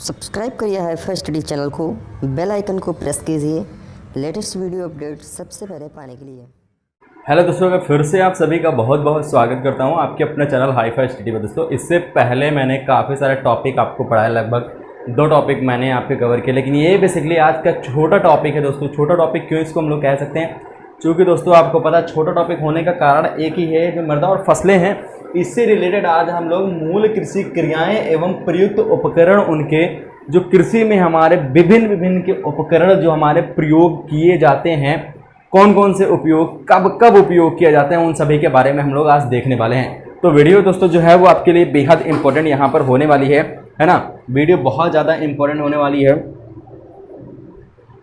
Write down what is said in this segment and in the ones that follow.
Subscribe करिए hi-fi study channel को, bell icon को प्रेस कीजिए लेटेस्ट वीडियो अपडेट सबसे पहले पाने के लिए। हेलो दोस्तों, मैं फिर से आप सभी का बहुत बहुत स्वागत करता हूं आपके अपने चैनल हाईफाई स्टडी में। दोस्तों, इससे पहले मैंने काफ़ी सारे टॉपिक आपको पढ़ाया, लगभग 2 टॉपिक मैंने आपके कवर किए, लेकिन ये बेसिकली आज का छोटा टॉपिक है। दोस्तों, छोटा टॉपिक क्यों इसको हम लोग कह सकते हैं, क्योंकि दोस्तों आपको पता है छोटा टॉपिक होने का कारण एक ही है, जो मृदा और फसलें हैं, इससे रिलेटेड आज हम लोग मूल कृषि क्रियाएँ एवं प्रयुक्त उपकरण, उनके जो कृषि में हमारे विभिन्न के उपकरण जो हमारे प्रयोग किए जाते हैं, कौन कौन से उपयोग कब कब उपयोग किया जाते हैं, उन सभी के बारे में हम लोग आज देखने वाले हैं। तो वीडियो दोस्तों जो है वो आपके लिए बेहद इंपॉर्टेंट यहाँ पर होने वाली है ना। वीडियो बहुत ज़्यादा इंपॉर्टेंट होने वाली है,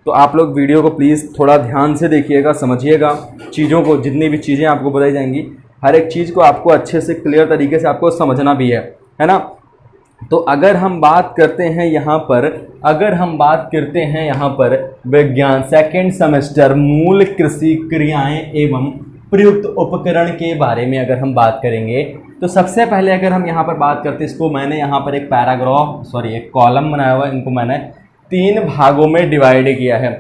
तो आप लोग वीडियो को प्लीज़ थोड़ा ध्यान से देखिएगा, समझिएगा चीज़ों को। जितनी भी चीज़ें आपको बताई जाएंगी, हर एक चीज़ को आपको अच्छे से क्लियर तरीके से आपको समझना भी है ना। तो अगर हम बात करते हैं यहाँ पर विज्ञान सेकंड सेमेस्टर मूल कृषि क्रियाएं एवं प्रयुक्त उपकरण के बारे में अगर हम बात करेंगे, तो सबसे पहले अगर हम यहाँ पर बात करते हैं, इसको मैंने यहाँ पर एक एक कॉलम बनाया हुआ है, इनको मैंने 3 भागों में डिवाइड किया है।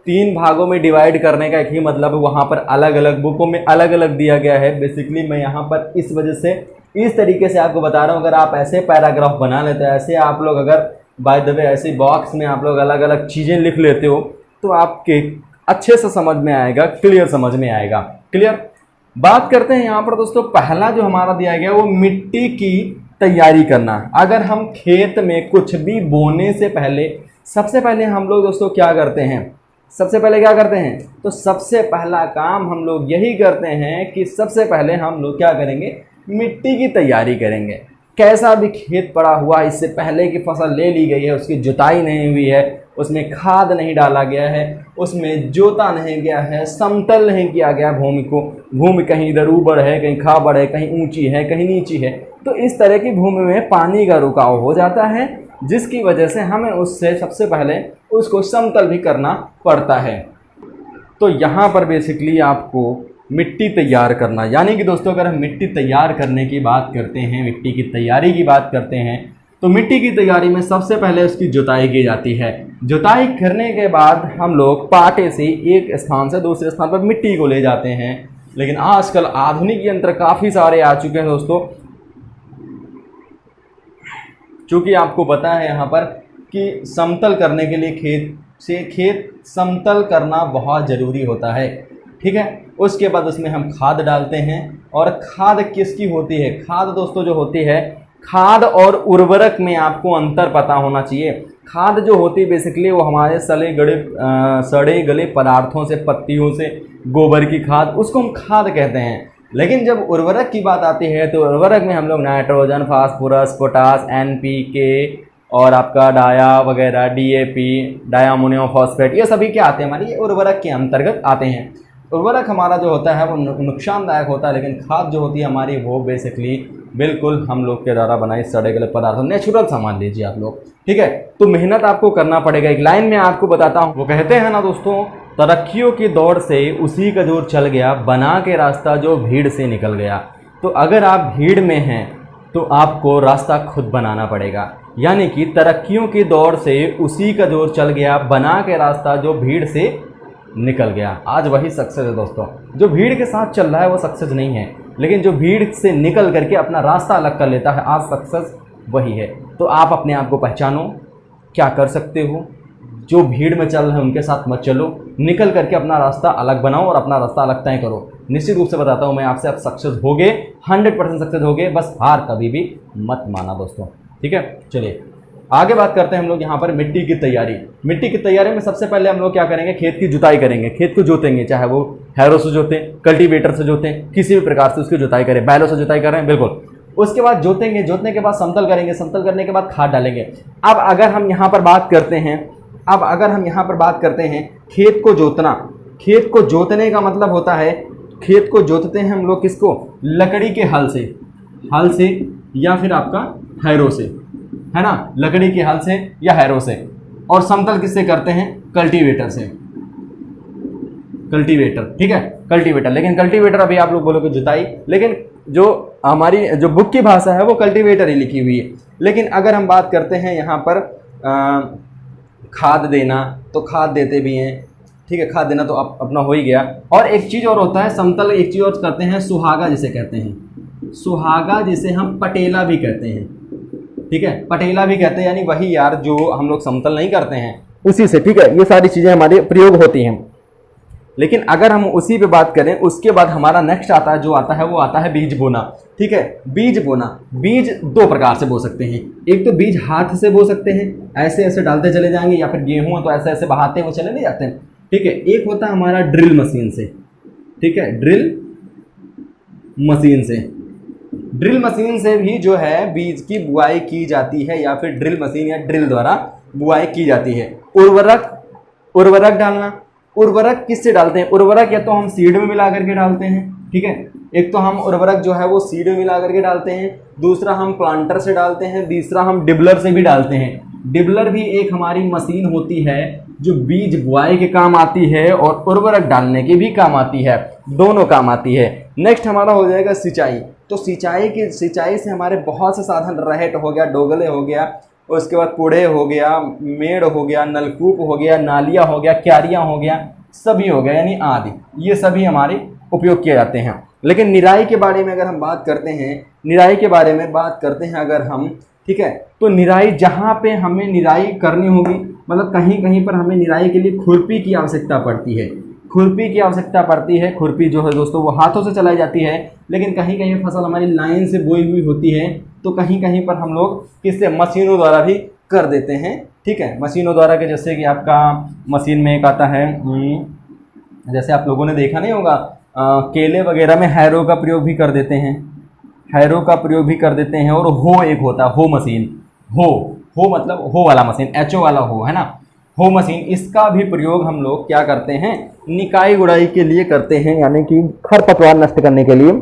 3 भागों में डिवाइड करने का एक ही मतलब, वहाँ पर अलग अलग बुकों में अलग अलग दिया गया है। बेसिकली मैं यहाँ पर इस वजह से इस तरीके से आपको बता रहा हूँ। अगर आप ऐसे पैराग्राफ बना लेते हैं, ऐसे आप लोग अगर बाय द वे ऐसे बॉक्स में आप लोग अलग अलग चीज़ें लिख लेते हो, तो आपके अच्छे से समझ में आएगा, क्लियर समझ में आएगा। क्लियर बात करते हैं यहाँ पर दोस्तों, पहला जो हमारा दिया गया वो मिट्टी की तैयारी करना। अगर हम खेत में कुछ भी बोने से पहले सबसे पहले हम लोग दोस्तों क्या करते हैं, तो सबसे पहला काम हम लोग यही करते हैं कि सबसे पहले हम लोग क्या करेंगे, मिट्टी की तैयारी करेंगे। कैसा भी खेत पड़ा हुआ, इससे पहले की फसल ले ली गई है, उसकी जुताई नहीं हुई है, उसमें खाद नहीं डाला गया है, उसमें जोता नहीं गया है, समतल नहीं किया गया भूमि को, भूमि कहीं इधर ऊबड़ है, कहीं खाबड़ है, कहीं ऊंची है, कहीं नीची है, तो इस तरह की भूमि में पानी का रुकाव हो जाता है, जिसकी वजह से हमें उससे सबसे पहले उसको समतल भी करना पड़ता है। तो यहाँ पर बेसिकली आपको मिट्टी तैयार करना, यानी कि दोस्तों अगर हम मिट्टी तैयार करने की बात करते हैं, मिट्टी की तैयारी की बात करते हैं, तो मिट्टी की तैयारी में सबसे पहले उसकी जुताई की जाती है। जुताई करने के बाद हम लोग पाटे से एक स्थान से दूसरे स्थान पर मिट्टी को ले जाते हैं। लेकिन आजकल आधुनिक यंत्र काफ़ी सारे आ चुके हैं दोस्तों, चूँकि आपको पता है यहाँ पर कि समतल करने के लिए खेत समतल करना बहुत ज़रूरी होता है। ठीक है, उसके बाद उसमें हम खाद डालते हैं। और खाद किसकी होती है, खाद दोस्तों जो होती है, खाद और उर्वरक में आपको अंतर पता होना चाहिए। खाद जो होती है बेसिकली वो हमारे सड़े गले पदार्थों से, पत्तियों से, गोबर की खाद, उसको हम खाद कहते हैं। लेकिन जब उर्वरक की बात आती है, तो उर्वरक में हम लोग नाइट्रोजन, फास्फोरस, पोटास, NPK और आपका डाया वगैरह, DAP, डायमोनियम फॉस्फेट, ये सभी क्या आते हैं, हमारी ये उर्वरक के अंतर्गत आते हैं। उर्वरक हमारा जो होता है वो नुकसानदायक होता है, लेकिन खाद जो होती है हमारी वो बेसिकली बिल्कुल हम लोग के द्वारा बनाई सड़े गले पदार्थ, नेचुरल सामान लीजिए आप लोग। ठीक है, तो मेहनत आपको करना पड़ेगा। एक लाइन में आपको बताता हूँ, वो कहते हैं ना दोस्तों, तरक्कियों की दौड़ से उसी का जोर चल गया, बना के रास्ता जो भीड़ से निकल गया। तो अगर आप भीड़ में हैं तो आपको रास्ता खुद बनाना पड़ेगा, यानी कि तरक्कियों की दौड़ से उसी का जोर चल गया, बना के रास्ता जो भीड़ से निकल गया। आज वही सक्सेस है दोस्तों। जो भीड़ के साथ चल रहा है वो सक्सेस नहीं है, लेकिन जो भीड़ से निकल करके अपना रास्ता अलग कर लेता है, आज सक्सेस वही है। तो आप अपने आप को पहचानो, क्या कर सकते हो, जो भीड़ में चल रहे हैं उनके साथ मत चलो, निकल करके अपना रास्ता अलग बनाओ और अपना रास्ता अलग तय करो। निश्चित रूप से बताता हूँ मैं आपसे, आप सक्सेस होगे, 100% सक्सेस होगे। बस हार कभी भी मत माना दोस्तों। ठीक है, चलिए आगे बात करते हैं हम लोग यहाँ पर मिट्टी की तैयारी। मिट्टी की तैयारी में सबसे पहले हम लोग क्या करेंगे, खेत की जुताई करेंगे। खेत को जोतेंगे, चाहे वो हैरो से जोतें, कल्टीवेटर से जोतें, किसी भी प्रकार से उसकी जुताई करें। बैलों से जुताई कर रहे हैं, बिल्कुल। उसके बाद जोतेंगे, जोतने के बाद समतल करेंगे, समतल करने के बाद खाद डालेंगे। अब अगर हम यहाँ पर बात करते हैं खेत को जोतना, खेत को जोतने का मतलब होता है, खेत को जोतते हैं हम लोग किसको, लकड़ी के हल से या फिर आपका हैरो से, है ना, लकड़ी के हल से या हैरो से। और समतल किससे करते हैं, कल्टीवेटर से, कल्टीवेटर। ठीक है, कल्टीवेटर। लेकिन कल्टीवेटर अभी आप लोग बोलोगे जुताई, लेकिन जो हमारी जो बुक की भाषा है वो कल्टीवेटर ही लिखी हुई है। लेकिन अगर हम बात करते हैं यहाँ पर खाद देना, तो खाद देते भी हैं, ठीक है, खाद देना तो अपना हो ही गया। और एक चीज़ और होता है समतल, एक चीज़ और करते हैं सुहागा जिसे कहते हैं, सुहागा जिसे हम पटेला भी कहते हैं, ठीक है, पटेला भी कहते हैं, यानी वही यार जो हम लोग समतल नहीं करते हैं उसी से, ठीक है, ये सारी चीज़ें हमारे प्रयोग होती हैं। लेकिन अगर हम उसी पे बात करें, उसके बाद हमारा नेक्स्ट आता है जो आता है वो आता है बीज बोना, ठीक है। बीज बोना, बीज दो प्रकार से बो सकते हैं, एक तो बीज हाथ से बो सकते हैं, ऐसे ऐसे डालते चले जाएंगे, या फिर गेहूं है तो ऐसे ऐसे बहाते हुए चले नहीं जाते हैं, ठीक है। एक होता है हमारा ड्रिल मशीन से, ठीक है, ड्रिल मशीन से, ड्रिल मशीन से भी जो है बीज की बुआई की जाती है, या फिर ड्रिल मशीन या ड्रिल द्वारा बुआई की जाती है। उर्वरक डालना, उर्वरक किससे डालते हैं, उर्वरक या तो हम सीड में मिला करके डालते हैं, ठीक है, एक तो हम उर्वरक जो है वो सीड में मिला करके डालते हैं, दूसरा हम प्लांटर से डालते हैं, तीसरा हम डिबलर से भी डालते हैं। डिबलर भी एक हमारी मशीन होती है जो बीज बुआई के काम आती है और उर्वरक डालने के भी काम आती है, दोनों काम आती है। नेक्स्ट हमारा हो जाएगा सिंचाई। तो सिंचाई से हमारे बहुत से साधन, रहेट हो गया, डोगले हो गया, उसके बाद पुढ़े हो गया, मेड़ हो गया, नलकूप हो गया, नालियाँ हो गया, क्यारियाँ हो गया, सभी हो गया, यानी आदि, ये सभी हमारे उपयोग किए जाते हैं। लेकिन निराई के बारे में अगर हम बात करते हैं, निराई के बारे में बात करते हैं अगर हम, ठीक है, तो निराई जहाँ पे हमें निराई करनी होगी, मतलब कहीं कहीं पर हमें निराई के लिए खुरपी की आवश्यकता पड़ती है, खुरपी की आवश्यकता पड़ती है। खुरपी जो है दोस्तों वो हाथों से चलाई जाती है, लेकिन कहीं कहीं फसल हमारी लाइन से बोई हुई होती है, तो कहीं कहीं पर हम लोग किससे, मशीनों द्वारा भी कर देते हैं, ठीक है, मशीनों द्वारा के, जैसे कि आपका मशीन में एक आता है, जैसे आप लोगों ने देखा नहीं होगा, केले वगैरह में हैरो का प्रयोग भी कर देते हैं, हैरो का प्रयोग भी कर देते हैं। और हो एक होता है हो मशीन, हो मतलब हो वाला मशीन, एचओ वाला हो, है ना, हो मशीन, इसका भी प्रयोग हम लोग क्या करते हैं, निकाई गुड़ाई के लिए करते हैं, यानी कि खरपतवार नष्ट करने के लिए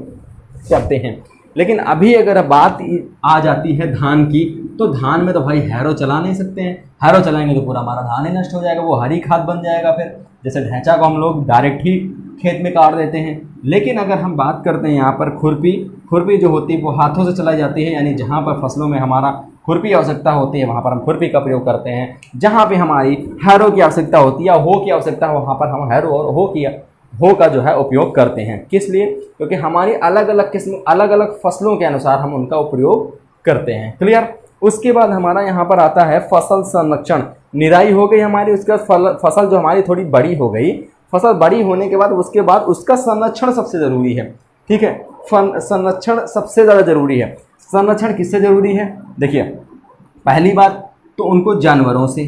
करते हैं। लेकिन अभी अगर बात आ जाती है धान की, तो धान में तो भाई हैरो चला नहीं सकते हैं, हैरो चलाएंगे तो पूरा हमारा धान ही नष्ट हो जाएगा, वो हरी खाद बन जाएगा, फिर जैसे ढैंचा को हम लोग डायरेक्ट ही खेत में काट देते हैं। लेकिन अगर हम बात करते हैं यहाँ पर खुरपी जो होती है वो हाथों से चलाई जाती है, यानी जहाँ पर फसलों में हमारा खुरपी आवश्यकता होती है वहाँ पर हम खुरपी का प्रयोग करते हैं। जहाँ पे हमारी हैरो की आवश्यकता होती है या हो की आवश्यकता हो, वहाँ पर हम हैरो और हो का जो है उपयोग करते हैं। किस लिए? क्योंकि हमारी अलग अलग किस्म, अलग अलग फसलों के अनुसार हम उनका उपयोग करते हैं। क्लियर? उसके बाद हमारा यहाँ पर आता है फसल संरक्षण। निराई हो गई हमारी, उसके बाद फसल जो हमारी थोड़ी बड़ी हो गई, फसल बड़ी होने के बाद उसके बाद उसका संरक्षण सबसे ज़रूरी है। ठीक है, संरक्षण सबसे ज़्यादा ज़रूरी है। संरक्षण किससे ज़रूरी है? देखिए, पहली बात तो उनको जानवरों से,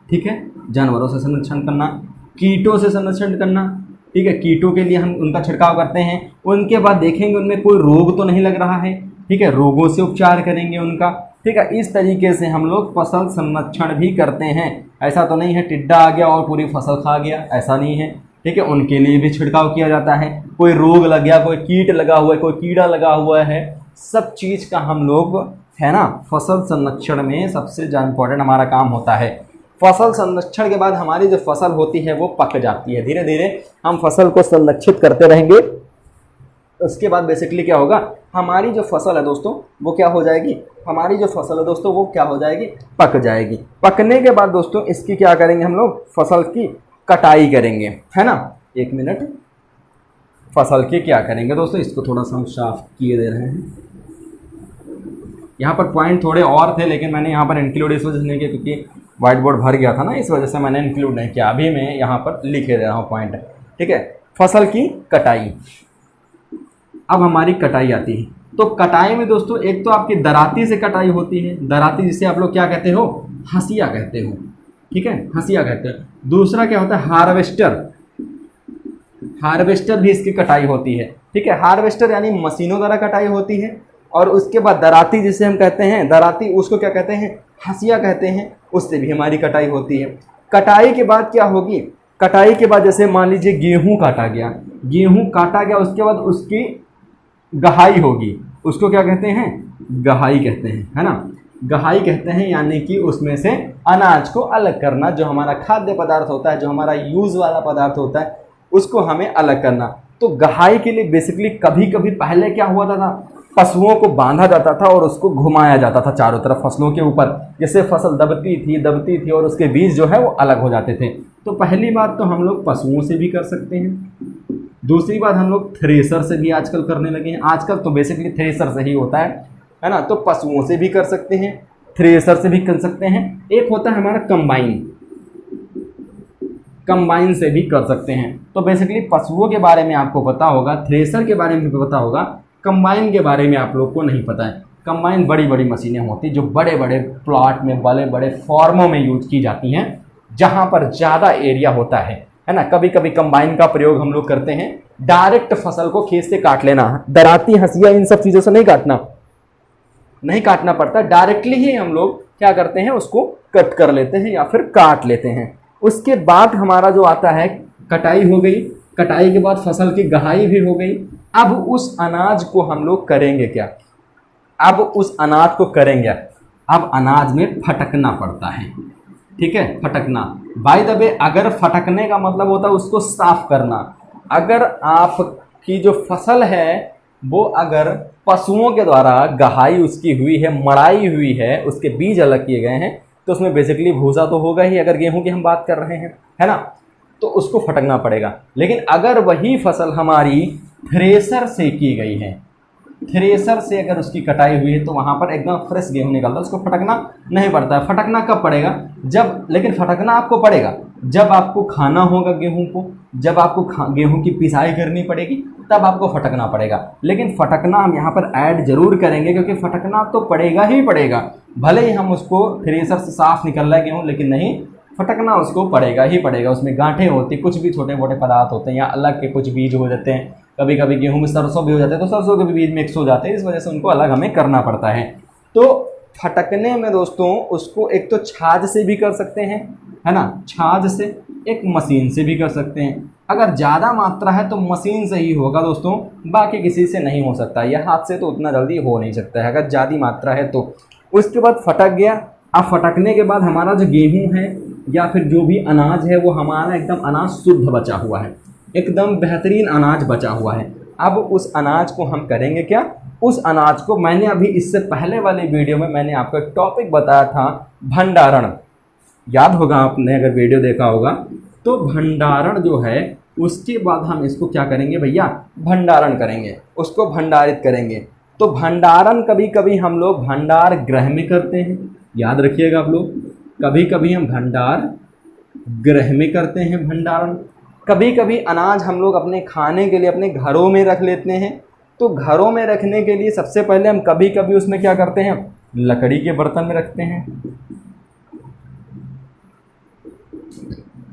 ठीक है, जानवरों से संरक्षण करना, कीटों से संरक्षण करना, ठीक है, कीटों के लिए हम उनका छिड़काव करते हैं। उनके बाद देखेंगे उनमें कोई रोग तो नहीं लग रहा है, ठीक है, रोगों से उपचार करेंगे उनका, ठीक है। इस तरीके से हम लोग फसल संरक्षण भी करते हैं। ऐसा तो नहीं है टिड्डा आ गया और पूरी फसल खा गया, ऐसा नहीं है, ठीक है। उनके लिए भी छिड़काव किया जाता है। कोई रोग लग गया, कोई कीट लगा हुआ है, कोई कीड़ा लगा हुआ है, सब चीज़ का हम लोग, है ना, फसल संरक्षण में सबसे ज़्यादा इम्पोर्टेंट हमारा काम होता है। फसल संरक्षण के बाद हमारी जो फसल होती है वो पक जाती है। धीरे धीरे हम फसल को संरक्षित करते रहेंगे। उसके बाद बेसिकली क्या होगा, हमारी जो फसल है दोस्तों वो क्या हो जाएगी, हमारी जो फसल है दोस्तों वो क्या हो जाएगी, पक जाएगी। पकने के बाद दोस्तों इसकी क्या करेंगे हम लोग, फसल की कटाई करेंगे, है ना। एक मिनट, फसल की क्या करेंगे दोस्तों, इसको थोड़ा सा हम साफ किए दे रहे हैं। यहाँ पर पॉइंट थोड़े और थे लेकिन मैंने यहाँ पर इंक्लूड इस वजह से नहीं किया क्योंकि व्हाइट बोर्ड भर गया था ना, इस वजह से मैंने इंक्लूड नहीं किया। अभी मैं यहाँ पर लिखे दे रहा हूँ पॉइंट, ठीक है। फसल की कटाई, अब हमारी कटाई आती है। तो कटाई में दोस्तों एक तो आपकी दराती से कटाई होती है, दराती जिसे आप लोग क्या कहते हो, हंसिया कहते हो, ठीक है, हंसिया कहते हो। दूसरा क्या होता है, हार्वेस्टर, हार्वेस्टर भी इसकी कटाई होती है, ठीक है। हार्वेस्टर यानी मशीनों द्वारा कटाई होती है। और उसके बाद दराती जिसे हम कहते हैं, दराती उसको क्या कहते हैं, हंसिया कहते हैं, उससे भी हमारी कटाई होती है। कटाई के बाद क्या होगी, कटाई के बाद जैसे मान लीजिए गेहूं काटा गया, गेहूं काटा गया, उसके बाद उसकी गहाई होगी, उसको क्या कहते हैं, गहाई कहते हैं, है ना, गहाई कहते हैं। यानी कि उसमें से अनाज को अलग करना, जो हमारा खाद्य पदार्थ होता है, जो हमारा यूज़ वाला पदार्थ होता है, उसको हमें अलग करना। तो गहाई के लिए बेसिकली कभी कभी पहले क्या हुआ था, पशुओं को बांधा जाता था और उसको घुमाया जाता था चारों तरफ फसलों के ऊपर, जिससे फसल दबती थी और उसके बीज जो है वो अलग हो जाते थे। तो पहली बात तो हम लोग पशुओं से भी कर सकते हैं। दूसरी बात हम लोग थ्रेसर से भी आजकल करने लगे हैं। आजकल तो बेसिकली थ्रेसर से ही होता है ना। तो पशुओं से भी कर सकते हैं, थ्रेसर से भी कर सकते हैं। एक होता है हमारा कंबाइन से भी कर सकते हैं। तो बेसिकली पशुओं के बारे में आपको पता होगा, थ्रेसर के बारे में भी पता होगा, कंबाइन के बारे में आप लोग को नहीं पता है। कंबाइन बड़ी बड़ी मशीनें होती जो बड़े बड़े प्लॉट में, बड़े बड़े फार्मों में यूज की जाती हैं, जहाँ पर ज़्यादा एरिया होता है ना। कभी कभी कंबाइन का प्रयोग हम लोग करते हैं डायरेक्ट फसल को खेत से काट लेना, दराती, हंसिया, इन सब चीज़ों से नहीं काटना पड़ता। डायरेक्टली ही हम लोग क्या करते हैं, उसको कट कर लेते हैं या फिर काट लेते हैं। उसके बाद हमारा जो आता है, कटाई हो गई, कटाई के बाद फसल की गहाई भी हो गई। अब उस अनाज को हम लोग करेंगे क्या? अब अनाज में फटकना पड़ता है, ठीक है, फटकना। बाय द वे, अगर फटकने का मतलब होता है उसको साफ करना। अगर आपकी जो फसल है वो अगर पशुओं के द्वारा गहाई उसकी हुई है, मड़ाई हुई है, उसके बीज अलग किए गए हैं, तो उसमें बेसिकली भूसा तो होगा ही। अगर गेहूं की हम बात कर रहे हैं, है ना, तो उसको फटकना पड़ेगा। लेकिन अगर वही फसल हमारी थ्रेसर से की गई है, थ्रेसर से अगर उसकी कटाई हुई है, तो वहाँ पर एकदम फ्रेश गेहूं निकलता है, उसको फटकना नहीं पड़ता है। फटकना कब पड़ेगा? लेकिन फटकना आपको पड़ेगा जब आपको खाना होगा गेहूं को, जब आपको गेहूं की पिसाई करनी पड़ेगी, तब आपको फटकना पड़ेगा। लेकिन फटकना हम यहाँ पर ऐड जरूर करेंगे, क्योंकि फटकना तो पड़ेगा ही पड़ेगा। भले ही हम उसको थ्रेसर से साफ निकल रहा है गेहूँ, लेकिन नहीं, फटकना उसको पड़ेगा ही पड़ेगा। उसमें गांठें होती, कुछ भी छोटे मोटे पदार्थ होते हैं, या अलग के कुछ बीज हो जाते हैं। कभी कभी गेहूं में सरसों भी हो जाते हैं, तो सरसों के भी बीज मिक्स हो जाते हैं, इस वजह से उनको अलग हमें करना पड़ता है। तो फटकने में दोस्तों उसको एक तो छाछ से भी कर सकते हैं, है ना, छाछ से, एक मशीन से भी कर सकते हैं। अगर ज़्यादा मात्रा है तो मशीन से ही होगा दोस्तों, बाकी किसी से नहीं हो सकता। यह हाथ से तो उतना जल्दी हो नहीं सकता है अगर ज़्यादा मात्रा है तो। उसके बाद फटक गया। अब फटकने के बाद हमारा जो गेहूँ है या फिर जो भी अनाज है, वो हमारा एकदम अनाज शुद्ध बचा हुआ है, एकदम बेहतरीन अनाज बचा हुआ है। अब उस अनाज को हम करेंगे क्या? उस अनाज को, मैंने अभी इससे पहले वाले वीडियो में मैंने आपको एक टॉपिक बताया था, भंडारण। याद होगा आपने अगर वीडियो देखा होगा तो। भंडारण जो है, उसके बाद हम इसको क्या करेंगे भैया? भंडारण करेंगे, उसको भंडारित करेंगे। तो भंडारण कभी कभी हम लोग भंडार गृह में करते हैं, याद रखिएगा आप लोग। कभी कभी हम भंडार गृह में करते हैं भंडारण। कभी कभी अनाज हम लोग अपने खाने के लिए अपने घरों में रख लेते हैं। तो घरों में रखने के लिए सबसे पहले हम कभी कभी उसमें क्या करते हैं? लकड़ी के बर्तन में रखते हैं,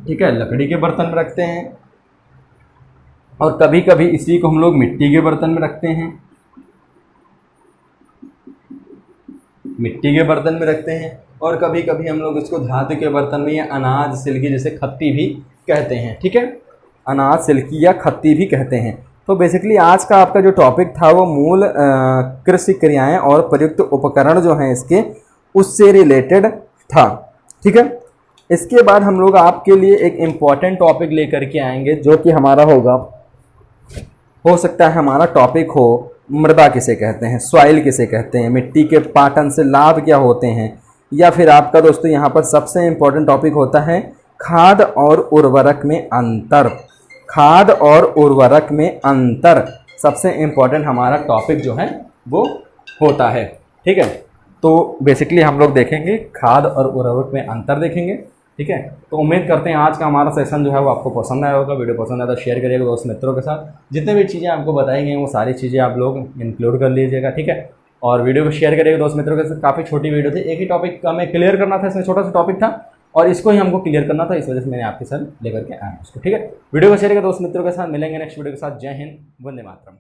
ठीक है, लकड़ी के बर्तन में रखते हैं। और कभी कभी इसी को हम लोग मिट्टी के बर्तन में रखते हैं, मिट्टी के बर्तन में रखते हैं। और कभी कभी हम लोग इसको धातु के बर्तन में या अनाज सिल्की जैसे खत्ती भी कहते हैं, ठीक है, अनाज सिल्की या खत्ती भी कहते हैं। तो बेसिकली आज का आपका जो टॉपिक था वो मूल कृषि क्रियाएं और प्रयुक्त उपकरण जो हैं इसके, उससे रिलेटेड था, ठीक है। इसके बाद हम लोग आपके लिए एक इम्पॉर्टेंट टॉपिक लेकर के आएंगे, जो कि हमारा होगा, हो सकता है हमारा टॉपिक हो मृदा किसे कहते हैं, सॉइल किसे कहते हैं, मिट्टी के पाटन से लाभ क्या होते हैं, या फिर आपका दोस्तों यहाँ पर सबसे इम्पोर्टेंट टॉपिक होता है खाद और उर्वरक में अंतर। खाद और उर्वरक में अंतर सबसे इम्पोर्टेंट हमारा टॉपिक जो है वो होता है, ठीक है। तो बेसिकली हम लोग देखेंगे खाद और उर्वरक में अंतर देखेंगे, ठीक है। तो उम्मीद करते हैं आज का हमारा सेशन जो है वो आपको पसंद आया होगा। वीडियो पसंद आया तो शेयर करिएगा दोस्त मित्रों के साथ। जितने भी चीज़ें आपको बताई गई वो सारी चीज़ें आप लोग इंक्लूड कर लीजिएगा, ठीक है। और वीडियो को शेयर करिएगा दोस्त मित्रों के साथ। काफ़ी छोटी वीडियो थी, एक ही टॉपिक का हमें क्लियर करना था, इसमें छोटा सा टॉपिक था और इसको ही हमको क्लियर करना था, इस वजह से मैंने आपके साथ लेकर के आया उसको, ठीक है। वीडियो को शेयर करिएगा दोस्त मित्रों के साथ। मिलेंगे नेक्स्ट वीडियो के साथ। जय हिंद, वंदे मातरम।